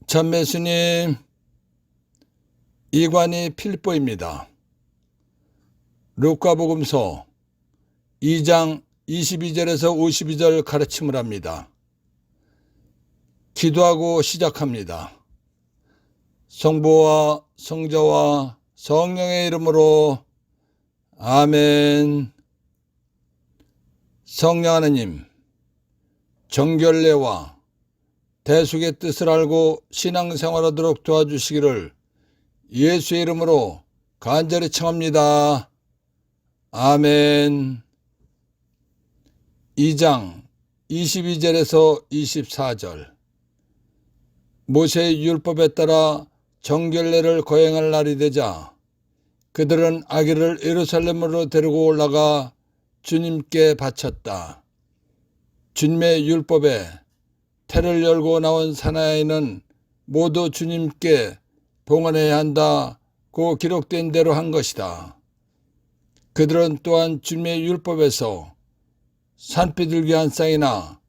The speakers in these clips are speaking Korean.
참 예수님, 이관이 필립보입니다. 루카복음서 2장 22절에서 52절 가르침을 합니다. 기도하고 시작합니다. 성부와 성자와 성령의 이름으로 아멘. 성령 하나님, 정결례와 대속의 뜻을 알고 신앙생활하도록 도와주시기를 예수의 이름으로 간절히 청합니다. 아멘. 2장 22절에서 24절. 모세의 율법에 따라 정결례를 거행할 날이 되자 그들은 아기를 예루살렘으로 데리고 올라가 주님께 바쳤다. 주님의 율법에 태를 열고 나온 사나이는 모두 주님께 봉헌해야 한다고 기록된 대로 한 것이다. 그들은 또한 주님의 율법에서 산비둘기 한 쌍이나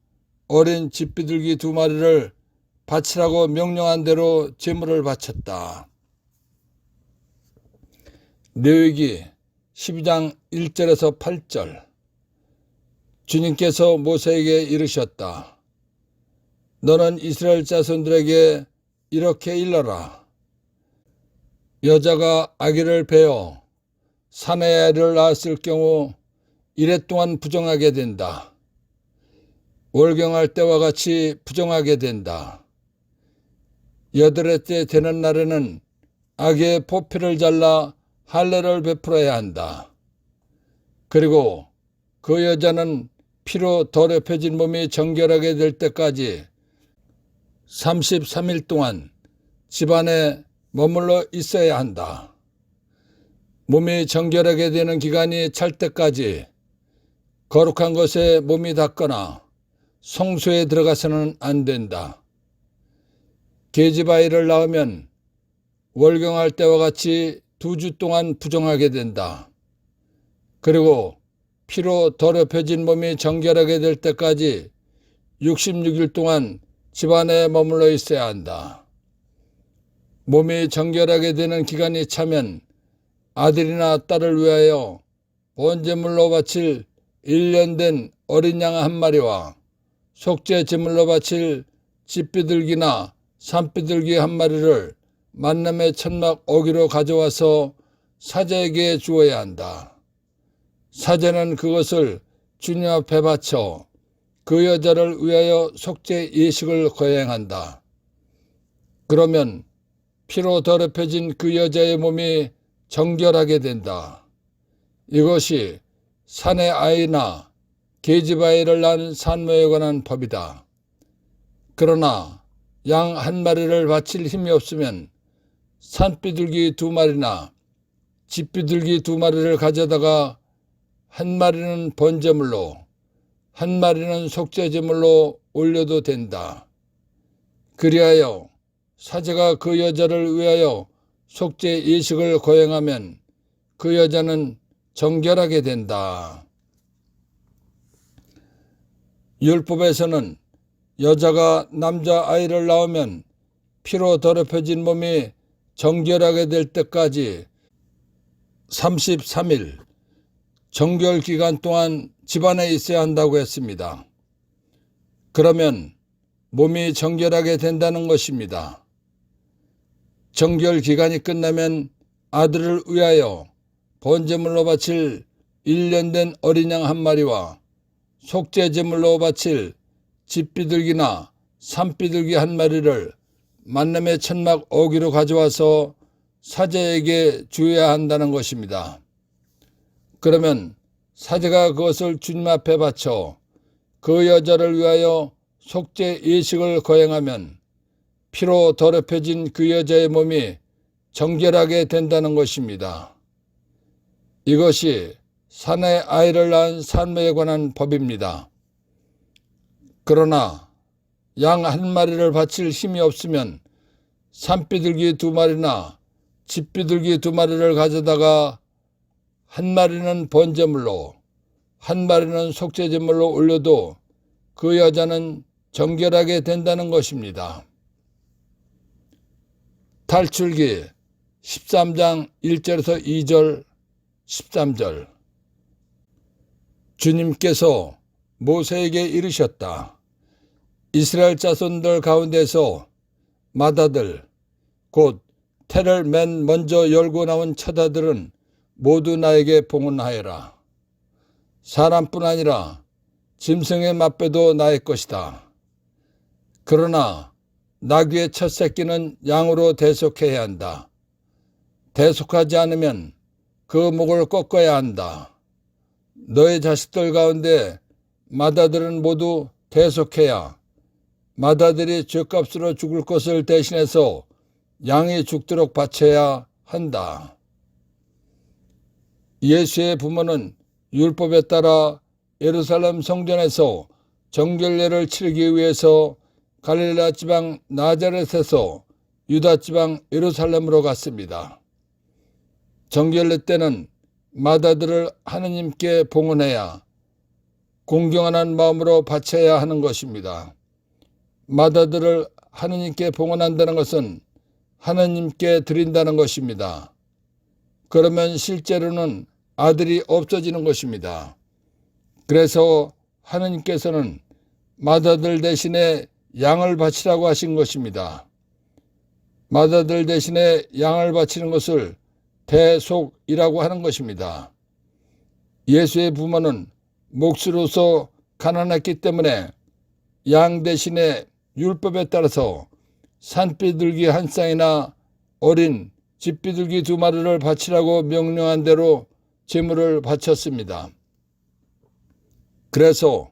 어린 집비둘기 2마리를 바치라고 명령한 대로 제물을 바쳤다. 레위기 12장 1절에서 8절. 주님께서 모세에게 이르셨다. 너는 이스라엘 자손들에게 이렇게 일러라. 여자가 아기를 베어 사내 아이를 낳았을 경우 이래 동안 부정하게 된다. 월경할 때와 같이 부정하게 된다. 여드레 때 되는 날에는 아기의 포피를 잘라 할례를 베풀어야 한다. 그리고 그 여자는 피로 더럽혀진 몸이 정결하게 될 때까지 33일 동안 집안에 머물러 있어야 한다. 몸이 정결하게 되는 기간이 찰 때까지 거룩한 것에 몸이 닿거나 성소에 들어가서는 안 된다. 계집아이를 낳으면 월경할 때와 같이 2주 동안 부정하게 된다. 그리고 피로 더럽혀진 몸이 정결하게 될 때까지 66일 동안 집안에 머물러 있어야 한다. 몸이 정결하게 되는 기간이 차면 아들이나 딸을 위하여 번제물로 바칠 1년 된 어린 양 1마리와 속죄 제물로 바칠 집비둘기나 산비둘기 1마리를 만남의 천막 어기로 가져와서 사제에게 주어야 한다. 사제는 그것을 주님 앞에 바쳐 그 여자를 위하여 속죄 예식을 거행한다. 그러면 피로 더럽혀진 그 여자의 몸이 정결하게 된다. 이것이 산의 아이나 계집 아이를 낳은 산모에 관한 법이다. 그러나 양 1마리를 바칠 힘이 없으면 산비둘기 2마리나 집비둘기 2마리를 가져다가 1마리는 번제물로 1마리는 속죄제물로 올려도 된다. 그리하여 사제가 그 여자를 위하여 속죄 예식을 거행하면 그 여자는 정결하게 된다. 율법에서는 여자가 남자아이를 낳으면 피로 더럽혀진 몸이 정결하게 될 때까지 33일 정결 기간 동안 집안에 있어야 한다고 했습니다. 그러면 몸이 정결하게 된다는 것입니다. 정결 기간이 끝나면 아들을 위하여 번제물로 바칠 1년 된 어린 양 1마리와 속죄 제물로 바칠 집비둘기나 산비둘기 1마리를 만남의 천막 어기로 가져와서 사제에게 주어야 한다는 것입니다. 그러면 사제가 그것을 주님 앞에 바쳐 그 여자를 위하여 속죄 예식을 거행하면 피로 더럽혀진 그 여자의 몸이 정결하게 된다는 것입니다. 이것이 산의 아이를 낳은 산모에 관한 법입니다. 그러나 양 1마리를 바칠 힘이 없으면 산비둘기 2마리나 집비둘기 2마리를 가져다가 1마리는 번제물로 1마리는 속죄제물로 올려도 그 여자는 정결하게 된다는 것입니다. 탈출기 13장 1절에서 2절 13절. 주님께서 모세에게 이르셨다. 이스라엘 자손들 가운데서 맏아들 곧 태를 맨 먼저 열고 나온 처자들은 모두 나에게 봉헌하여라. 사람뿐 아니라 짐승의 맛배도 나의 것이다. 그러나 나귀의 첫 새끼는 양으로 대속해야 한다. 대속하지 않으면 그 목을 꺾어야 한다. 너의 자식들 가운데 맏아들은 모두 대속해야 맏아들이 죗값으로 죽을 것을 대신해서 양이 죽도록 바쳐야 한다. 예수의 부모는 율법에 따라 예루살렘 성전에서 정결례를 치르기 위해서 갈릴라 지방 나자렛에서 유다 지방 예루살렘으로 갔습니다. 정결례 때는 맏아들을 하느님께 봉헌해야 공경하는 마음으로 바쳐야 하는 것입니다. 맏아들을 하느님께 봉헌한다는 것은 하느님께 드린다는 것입니다. 그러면 실제로는 아들이 없어지는 것입니다. 그래서 하느님께서는 맏아들 대신에 양을 바치라고 하신 것입니다. 맏아들 대신에 양을 바치는 것을 대속이라고 하는 것입니다. 예수의 부모는 몫으로서 가난했기 때문에 양 대신에 율법에 따라서 산비둘기 한 쌍이나 어린 집비둘기 2마리를 바치라고 명령한 대로 제물을 바쳤습니다. 그래서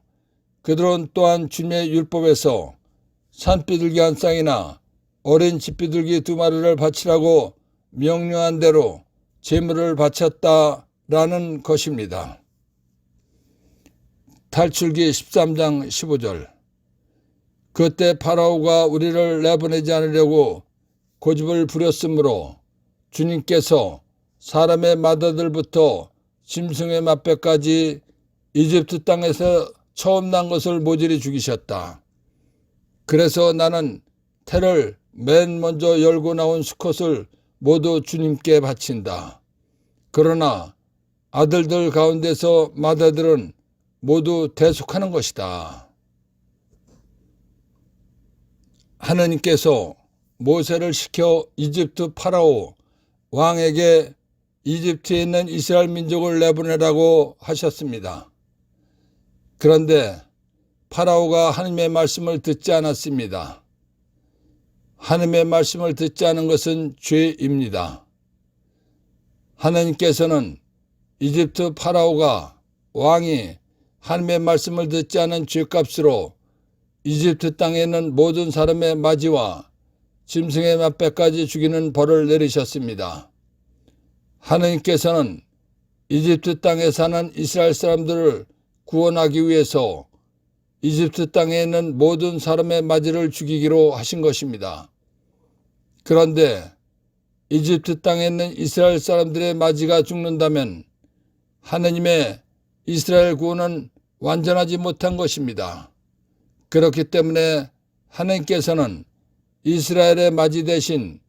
그들은 또한 주님의 율법에서 산비둘기 한 쌍이나 어린 집비둘기 2마리를 바치라고 명령한 대로 제물을 바쳤다라는 것입니다. 탈출기 13장 15절. 그때 파라오가 우리를 내보내지 않으려고 고집을 부렸으므로 주님께서 사람의 맏아들부터 짐승의 맛배까지 이집트 땅에서 처음 난 것을 모조리 죽이셨다. 그래서 나는 태를 맨 먼저 열고 나온 수컷을 모두 주님께 바친다. 그러나 아들들 가운데서 맏아들은 모두 대속하는 것이다. 하느님께서 모세를 시켜 이집트 파라오 왕에게 이집트에 있는 이스라엘 민족을 내보내라고 하셨습니다. 그런데 파라오가 하나님의 말씀을 듣지 않았습니다. 하나님의 말씀을 듣지 않은 것은 죄입니다. 하나님께서는 이집트 파라오가 왕이 하나님의 말씀을 듣지 않은 죄값으로 이집트 땅에 있는 모든 사람의 맞이와 짐승의 맛배까지 죽이는 벌을 내리셨습니다. 하나님께서는 이집트 땅에 사는 이스라엘 사람들을 구원하기 위해서 이집트 땅에 있는 모든 사람의 맞이를 죽이기로 하신 것입니다. 그런데 이집트 땅에 있는 이스라엘 사람들의 맞이가 죽는다면 하느님의 이스라엘 구원은 완전하지 못한 것입니다. 그렇기 때문에 하느님께서는 이스라엘의 맞이 대신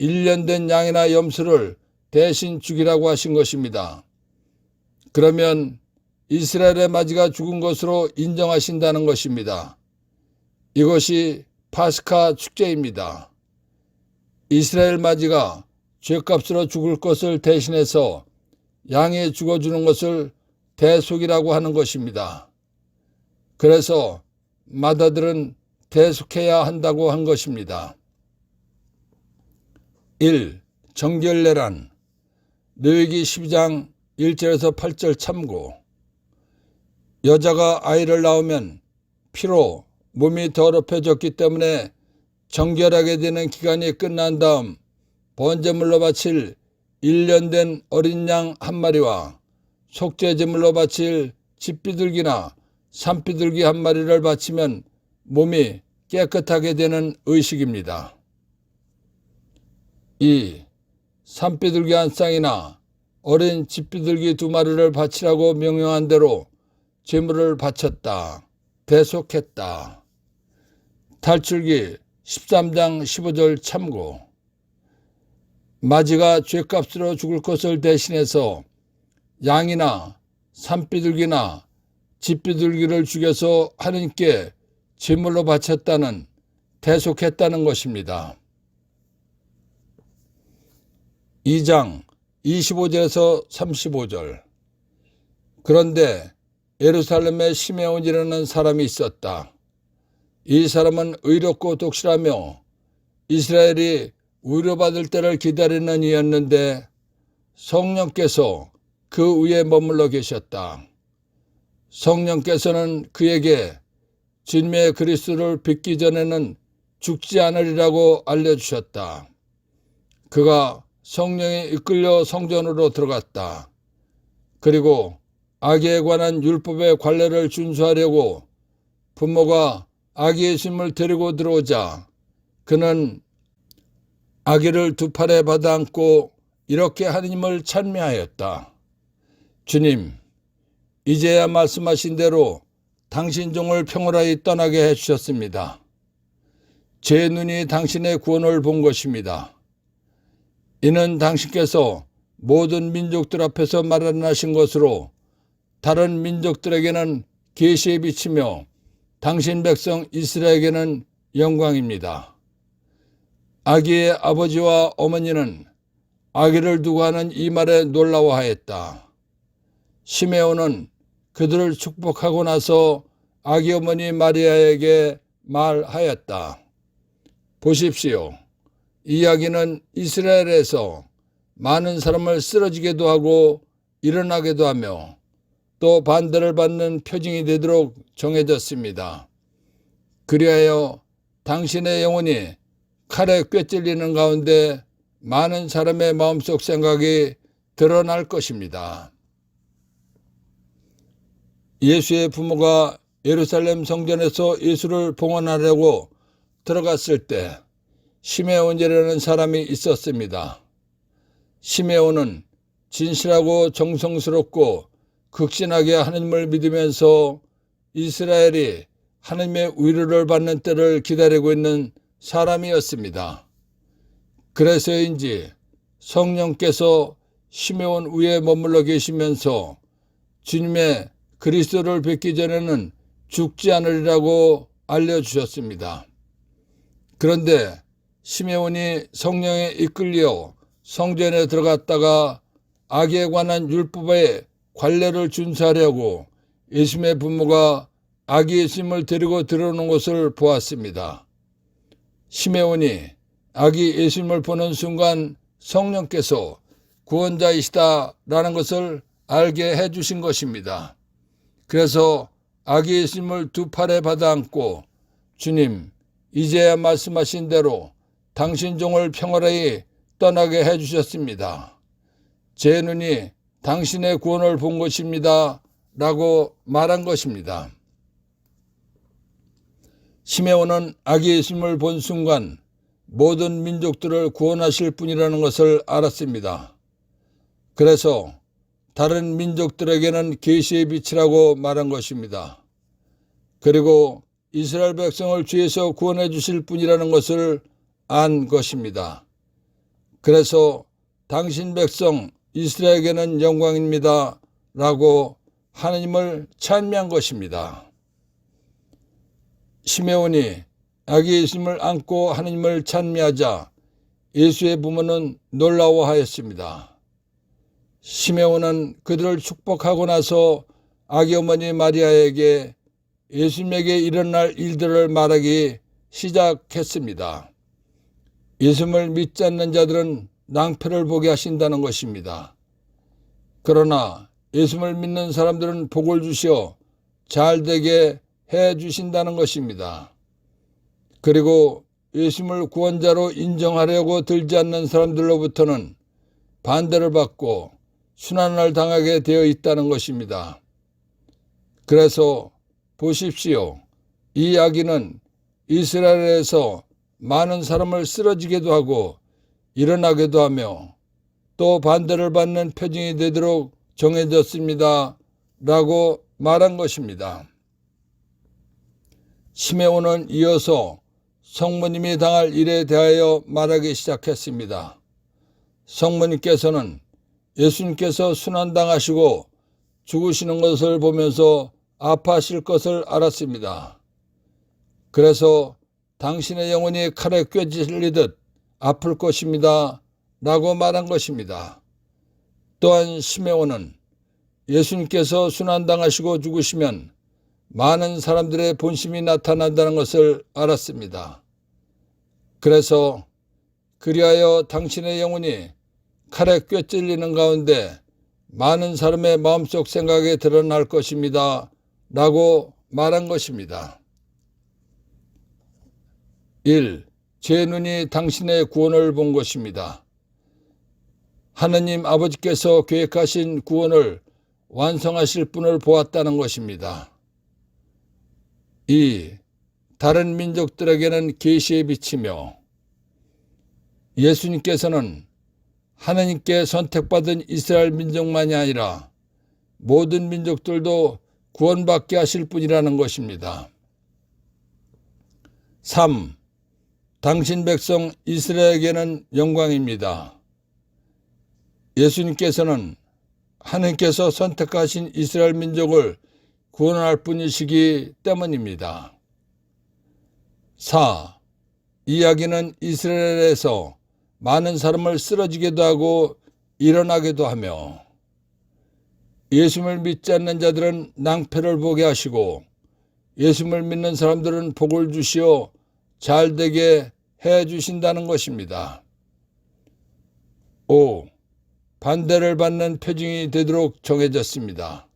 1년 된 양이나 염소를 대신 죽이라고 하신 것입니다. 그러면 이스라엘의 맞이가 죽은 것으로 인정하신다는 것입니다. 이것이 파스카 축제입니다. 이스라엘 맞이가 죄값으로 죽을 것을 대신해서 양이 죽어주는 것을 대속이라고 하는 것입니다. 그래서 맏아들은 대속해야 한다고 한 것입니다. 1. 정결례란 레위기 12장 1절에서 8절 참고. 여자가 아이를 낳으면 피로 몸이 더럽혀졌기 때문에 정결하게 되는 기간이 끝난 다음 번제물로 바칠 1년 된 어린 양 한 마리와 속죄제물로 바칠 집비둘기나 산비둘기 한 마리를 바치면 몸이 깨끗하게 되는 의식입니다. 2. 산비둘기 한 쌍이나 어린 집비둘기 2마리를 바치라고 명령한 대로 제물을 바쳤다. 대속했다. 탈출기 13장 15절 참고. 마지가 죗값으로 죽을 것을 대신해서 양이나 산비둘기나 집비둘기를 죽여서 하느님께 제물로 바쳤다는 대속했다는 것입니다. 2장 25절에서 35절. 그런데 예루살렘에 시메온이라는 사람이 있었다. 이 사람은 의롭고 독실하며 이스라엘이 위로받을 때를 기다리는 이였는데 성령께서 그 위에 머물러 계셨다. 성령께서는 그에게 진미의 그리스도를 뵙기 전에는 죽지 않으리라고 알려주셨다. 그가 성령에 이끌려 성전으로 들어갔다. 그리고 아기에 관한 율법의 관례를 준수하려고 부모가 아기 예수님을 데리고 들어오자 그는 아기를 두 팔에 받아 안고 이렇게 하느님을 찬미하였다. 주님, 이제야 말씀하신 대로 당신 종을 평화라히 떠나게 해주셨습니다. 제 눈이 당신의 구원을 본 것입니다. 이는 당신께서 모든 민족들 앞에서 마련하신 것으로 다른 민족들에게는 계시에 비치며 당신 백성 이스라엘에게는 영광입니다. 아기의 아버지와 어머니는 아기를 두고 하는 이 말에 놀라워하였다. 시메온은 그들을 축복하고 나서 아기 어머니 마리아에게 말하였다. 보십시오. 이 아기는 이스라엘에서 많은 사람을 쓰러지게도 하고 일어나게도 하며 또 반대를 받는 표징이 되도록 정해졌습니다. 그리하여 당신의 영혼이 칼에 꿰찔리는 가운데 많은 사람의 마음속 생각이 드러날 것입니다. 예수의 부모가 예루살렘 성전에서 예수를 봉헌하려고 들어갔을 때 시메온이라는 사람이 있었습니다. 시메온은 진실하고 정성스럽고 극진하게 하나님을 믿으면서 이스라엘이 하나님의 위로를 받는 때를 기다리고 있는 사람이었습니다. 그래서인지 성령께서 시메온 위에 머물러 계시면서 주님의 그리스도를 뵙기 전에는 죽지 않으리라고 알려주셨습니다. 그런데 시메온이 성령에 이끌려 성전에 들어갔다가 아기에 관한 율법의 관례를 준수하려고 예수님의 부모가 아기 예수님을 데리고 들어오는 것을 보았습니다. 시메온이 아기 예수님을 보는 순간 성령께서 구원자이시다라는 것을 알게 해주신 것입니다. 그래서 아기 예수님을 두 팔에 받아 안고 주님, 이제야 말씀하신 대로 당신 종을 평화라히 떠나게 해주셨습니다. 제 눈이 당신의 구원을 본 것입니다. 라고 말한 것입니다. 시메온은 아기 예수님을 본 순간 모든 민족들을 구원하실 분이라는 것을 알았습니다. 그래서 다른 민족들에게는 계시의 빛이라고 말한 것입니다. 그리고 이스라엘 백성을 죄에서 구원해 주실 분이라는 것을 안 것입니다. 그래서 당신 백성 이스라엘에게는 영광입니다. 라고 하나님을 찬미한 것입니다. 시메온이 아기 예수님을 안고 하나님을 찬미하자 예수의 부모는 놀라워하였습니다. 시메온은 그들을 축복하고 나서 아기 어머니 마리아에게 예수님에게 일어날 일들을 말하기 시작했습니다. 예수님을 믿지 않는 자들은 낭패를 보게 하신다는 것입니다. 그러나 예수님을 믿는 사람들은 복을 주시어 잘되게 해 주신다는 것입니다. 그리고 예수님을 구원자로 인정하려고 들지 않는 사람들로부터는 반대를 받고 순환을 당하게 되어 있다는 것입니다. 그래서 보십시오. 이 아기는 이스라엘에서 많은 사람을 쓰러지게도 하고 일어나게도 하며 또 반대를 받는 표징이 되도록 정해졌습니다. 라고 말한 것입니다. 시메온은 이어서 성모님이 당할 일에 대하여 말하기 시작했습니다. 성모님께서는 예수님께서 순환당하시고 죽으시는 것을 보면서 아파하실 것을 알았습니다. 그래서 당신의 영혼이 칼에 꿰질리듯 아플 것입니다 라고 말한 것입니다. 또한 시메온은 예수님께서 순환당하시고 죽으시면 많은 사람들의 본심이 나타난다는 것을 알았습니다. 그래서 그리하여 당신의 영혼이 칼에 꿰찔리는 가운데 많은 사람의 마음속 생각에 드러날 것입니다 라고 말한 것입니다. 1. 제 눈이 당신의 구원을 본 것입니다. 하느님 아버지께서 계획하신 구원을 완성하실 분을 보았다는 것입니다. 2. 다른 민족들에게는 계시의 빛이며 예수님께서는 하느님께 선택받은 이스라엘 민족만이 아니라 모든 민족들도 구원받게 하실 분이라는 것입니다. 3. 당신 백성 이스라엘에게는 영광입니다. 예수님께서는 하느님께서 선택하신 이스라엘 민족을 구원할 분이시기 때문입니다. 4. 이야기는 이스라엘에서 많은 사람을 쓰러지게도 하고 일어나게도 하며 예수님을 믿지 않는 자들은 낭패를 보게 하시고 예수님을 믿는 사람들은 복을 주시어 잘되게 해주신다는 것입니다. 5. 반대를 받는 표징이 되도록 정해졌습니다.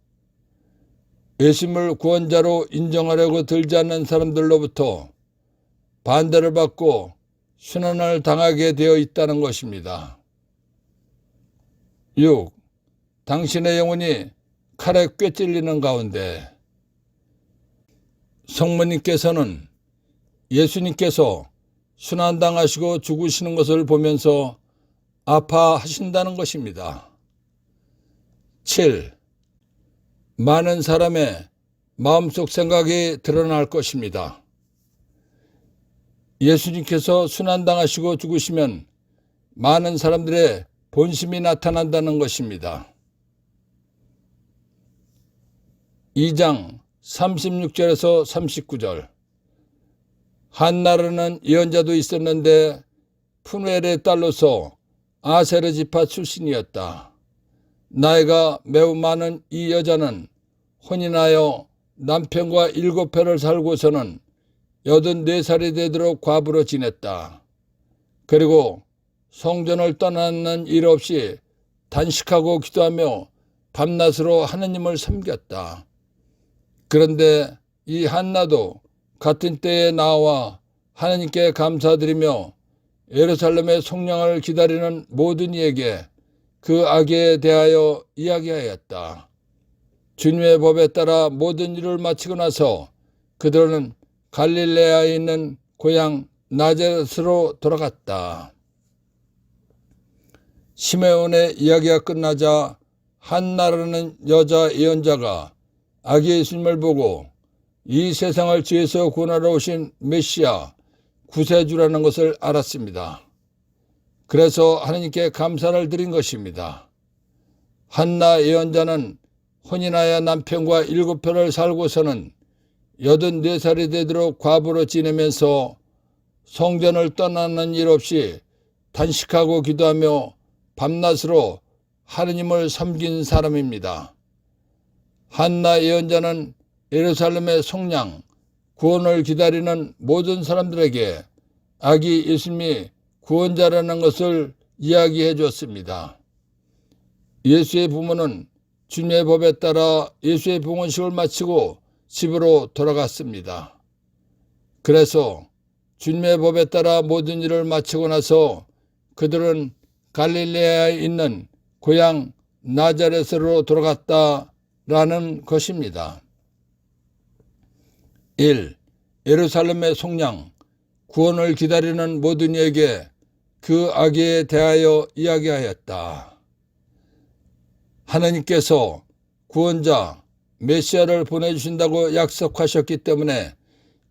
예수님을 구원자로 인정하려고 들지 않는 사람들로부터 반대를 받고 순환을 당하게 되어 있다는 것입니다. 6. 당신의 영혼이 칼에 꿰찔리는 가운데 성모님께서는 예수님께서 순환당하시고 죽으시는 것을 보면서 아파하신다는 것입니다. 7. 많은 사람의 마음속 생각이 드러날 것입니다. 예수님께서 순환당하시고 죽으시면 많은 사람들의 본심이 나타난다는 것입니다. 2장 36절에서 39절 한나라는 예언자도 있었는데 푸누엘의 딸로서 아세르 지파 출신이었다. 나이가 매우 많은 이 여자는 혼인하여 남편과 7해를 살고서는 84살이 되도록 과부로 지냈다. 그리고 성전을 떠나는 일 없이 단식하고 기도하며 밤낮으로 하느님을 섬겼다. 그런데 이 한나도 같은 때에 나와 하느님께 감사드리며 예루살렘의 속량을 기다리는 모든 이에게 그 악에 대하여 이야기하였다. 주님의 법에 따라 모든 일을 마치고 나서 그들은 갈릴레아에 있는 고향 나자렛으로 돌아갔다. 시메온의 이야기가 끝나자 한나라는 여자 예언자가 아기 예수님을 보고 이 세상을 죄에서 구원하러 오신 메시아 구세주라는 것을 알았습니다. 그래서 하나님께 감사를 드린 것입니다. 한나 예언자는 혼인하여 남편과 7해를 살고서는 84살이 되도록 과부로 지내면서 성전을 떠나는 일 없이 단식하고 기도하며 밤낮으로 하느님을 섬긴 사람입니다. 한나 예언자는 예루살렘의 속량, 구원을 기다리는 모든 사람들에게 아기 예수님이 구원자라는 것을 이야기해 줬습니다. 예수의 부모는 주님의 법에 따라 예수의 봉헌식을 마치고 집으로 돌아갔습니다. 그래서 주님의 법에 따라 모든 일을 마치고 나서 그들은 갈릴레아에 있는 고향 나자렛으로 돌아갔다라는 것입니다. 1. 예루살렘의 속량, 구원을 기다리는 모든 이에게 그 아기에 대하여 이야기하였다. 하나님께서 구원자, 메시아를 보내주신다고 약속하셨기 때문에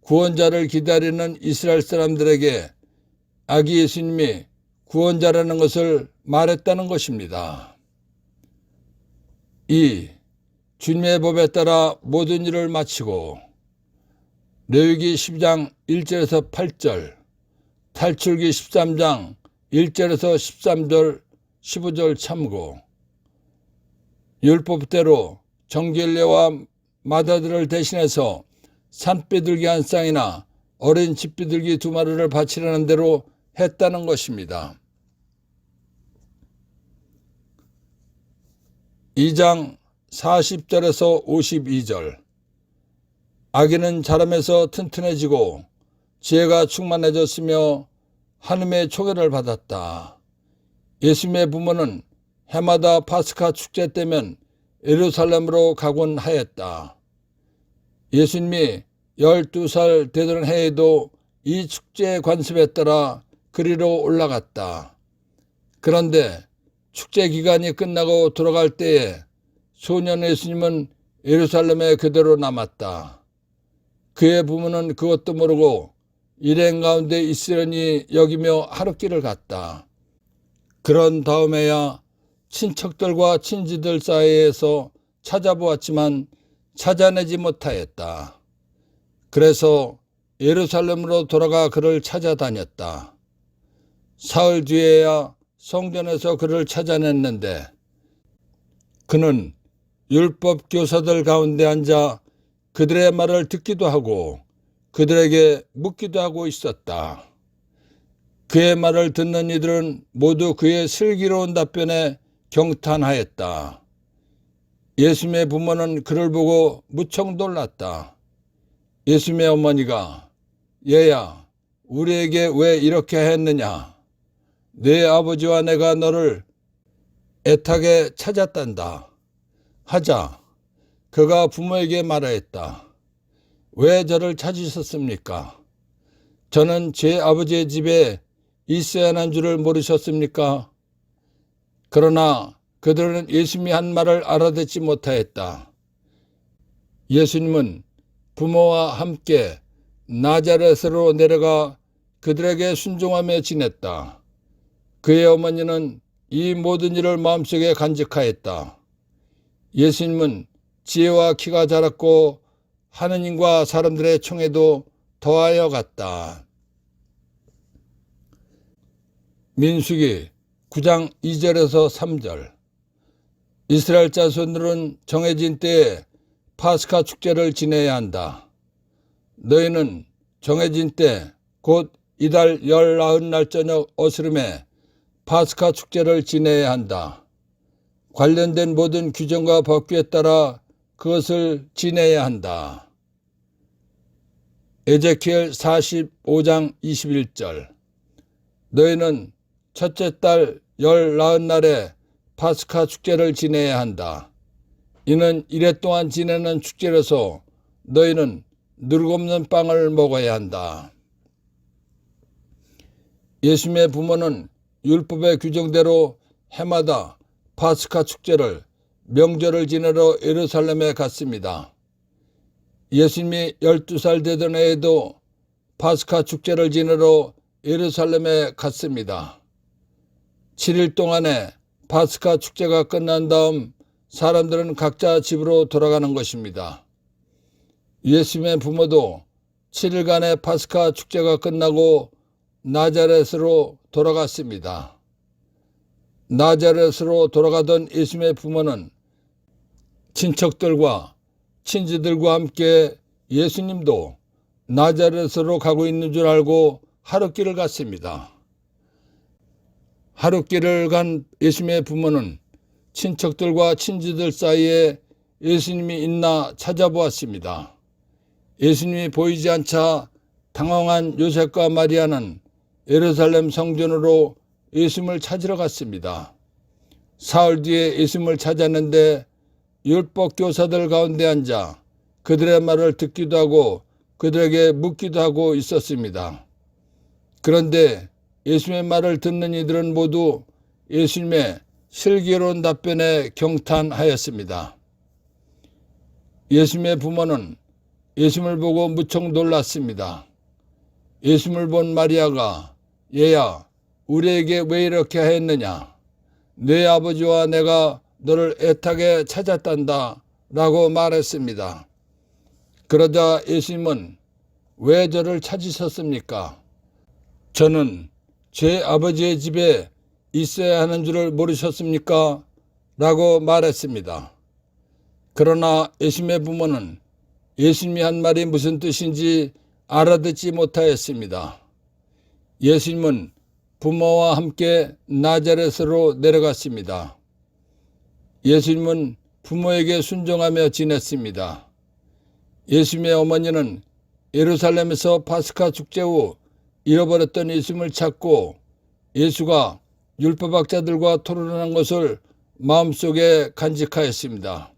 구원자를 기다리는 이스라엘 사람들에게 아기 예수님이 구원자라는 것을 말했다는 것입니다. 2. 주님의 법에 따라 모든 일을 마치고 레위기 12장 1절에서 8절, 탈출기 13장 1절에서 13절, 15절 참고, 율법대로 정결례와 마다들을 대신해서 산비둘기 한 쌍이나 어린 집비둘기 2마리를 바치라는 대로 했다는 것입니다. 2장 40절에서 52절, 아기는 자라면서 튼튼해지고 지혜가 충만해졌으며 하나님의 초계를 받았다. 예수님의 부모는 해마다 파스카 축제 때면 예루살렘으로 가곤 하였다. 예수님이 12살 되던 해에도 이 축제의 관습에 따라 그리로 올라갔다. 그런데 축제 기간이 끝나고 돌아갈 때에 소년 예수님은 예루살렘에 그대로 남았다. 그의 부모는 그것도 모르고 일행 가운데 있으려니 여기며 하룻길을 갔다. 그런 다음에야 친척들과 친지들 사이에서 찾아보았지만 찾아내지 못하였다. 그래서 예루살렘으로 돌아가 그를 찾아다녔다. 사흘 뒤에야 성전에서 그를 찾아냈는데 그는 율법 교사들 가운데 앉아 그들의 말을 듣기도 하고 그들에게 묻기도 하고 있었다. 그의 말을 듣는 이들은 모두 그의 슬기로운 답변에 경탄하였다. 예수님의 부모는 그를 보고 무척 놀랐다. 예수님의 어머니가 얘야, 우리에게 왜 이렇게 했느냐? 네 아버지와 내가 너를 애타게 찾았단다. 하자. 그가 부모에게 말하였다. 왜 저를 찾으셨습니까? 저는 제 아버지의 집에 있어야 하는 줄을 모르셨습니까? 그러나 그들은 예수님이 한 말을 알아듣지 못하였다. 예수님은 부모와 함께 나자렛으로 내려가 그들에게 순종하며 지냈다. 그의 어머니는 이 모든 일을 마음속에 간직하였다. 예수님은 지혜와 키가 자랐고 하느님과 사람들의 총애도 더하여 갔다. 민수기 9장 2절에서 3절, 이스라엘 자손들은 정해진 때에 파스카 축제를 지내야 한다. 너희는 정해진 때 곧 이달 19날 저녁 어스름에 파스카 축제를 지내야 한다. 관련된 모든 규정과 법규에 따라 그것을 지내야 한다. 에제키엘 45장 21절, 너희는 첫째 달 19날에 파스카 축제를 지내야 한다. 이는 이래 동안 지내는 축제라서 너희는 누룩없는 빵을 먹어야 한다. 예수님의 부모는 율법의 규정대로 해마다 파스카 축제를 명절을 지내러 예루살렘에 갔습니다. 예수님이 12살 되던 해에도 파스카 축제를 지내러 예루살렘에 갔습니다. 7일 동안에 파스카 축제가 끝난 다음 사람들은 각자 집으로 돌아가는 것입니다. 예수님의 부모도 7일간의 파스카 축제가 끝나고 나자렛으로 돌아갔습니다. 나자렛으로 돌아가던 예수님의 부모는 친척들과 친지들과 함께 예수님도 나자렛으로 가고 있는 줄 알고 하룻길을 갔습니다. 하룻길을 간 예수님의 부모는 친척들과 친지들 사이에 예수님이 있나 찾아보았습니다. 예수님이 보이지 않자 당황한 요셉과 마리아는 예루살렘 성전으로 예수님을 찾으러 갔습니다. 사흘 뒤에 예수님을 찾았는데 율법 교사들 가운데 앉아 그들의 말을 듣기도 하고 그들에게 묻기도 하고 있었습니다. 그런데 예수님의 말을 듣는 이들은 모두 예수님의 슬기로운 답변에 경탄하였습니다. 예수님의 부모는 예수님을 보고 무척 놀랐습니다. 예수님을 본 마리아가 얘야, 우리에게 왜 이렇게 했느냐? 네 아버지와 내가 너를 애타게 찾았단다 라고 말했습니다. 그러자 예수님은 왜 저를 찾으셨습니까? 저는 제 아버지의 집에 있어야 하는 줄을 모르셨습니까? 라고 말했습니다. 그러나 예수님의 부모는 예수님이 한 말이 무슨 뜻인지 알아듣지 못하였습니다. 예수님은 부모와 함께 나자렛으로 내려갔습니다. 예수님은 부모에게 순종하며 지냈습니다. 예수님의 어머니는 예루살렘에서 파스카 축제 후 잃어버렸던 예수님을 찾고 예수가 율법학자들과 토론한 것을 마음속에 간직하였습니다.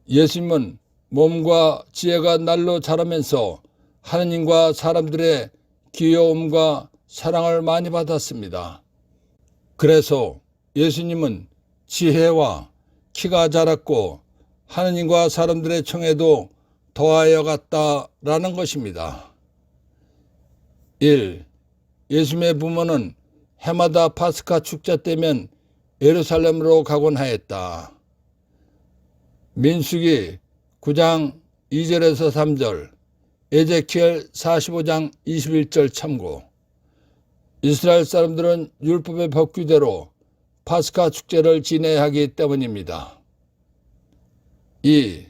예수님은 몸과 지혜가 날로 자라면서 하느님과 사람들의 귀여움과 사랑을 많이 받았습니다. 그래서 예수님은 지혜와 키가 자랐고 하느님과 사람들의 청에도 더하여 갔다라는 것입니다. 1. 예수님의 부모는 해마다 파스카 축제 때면 예루살렘으로 가곤 하였다. 민수기 9장 2절에서 3절, 에제키엘 45장 21절 참고. 이스라엘 사람들은 율법의 법규대로 파스카 축제를 지내야 하기 때문입니다. 2.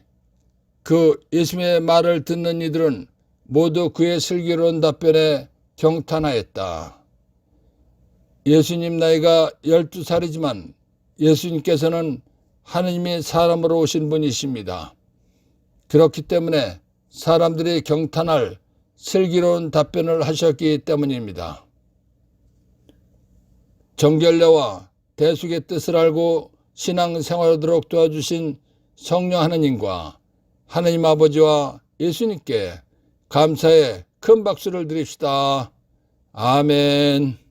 그 예수님의 말을 듣는 이들은 모두 그의 슬기로운 답변에 경탄하였다. 예수님 나이가 12살이지만 예수님께서는 하느님이 사람으로 오신 분이십니다. 그렇기 때문에 사람들이 경탄할 슬기로운 답변을 하셨기 때문입니다. 정결례와 대속의 뜻을 알고 신앙생활하도록 도와주신 성령 하느님과 하느님 아버지와 예수님께 감사의 큰 박수를 드립시다. 아멘.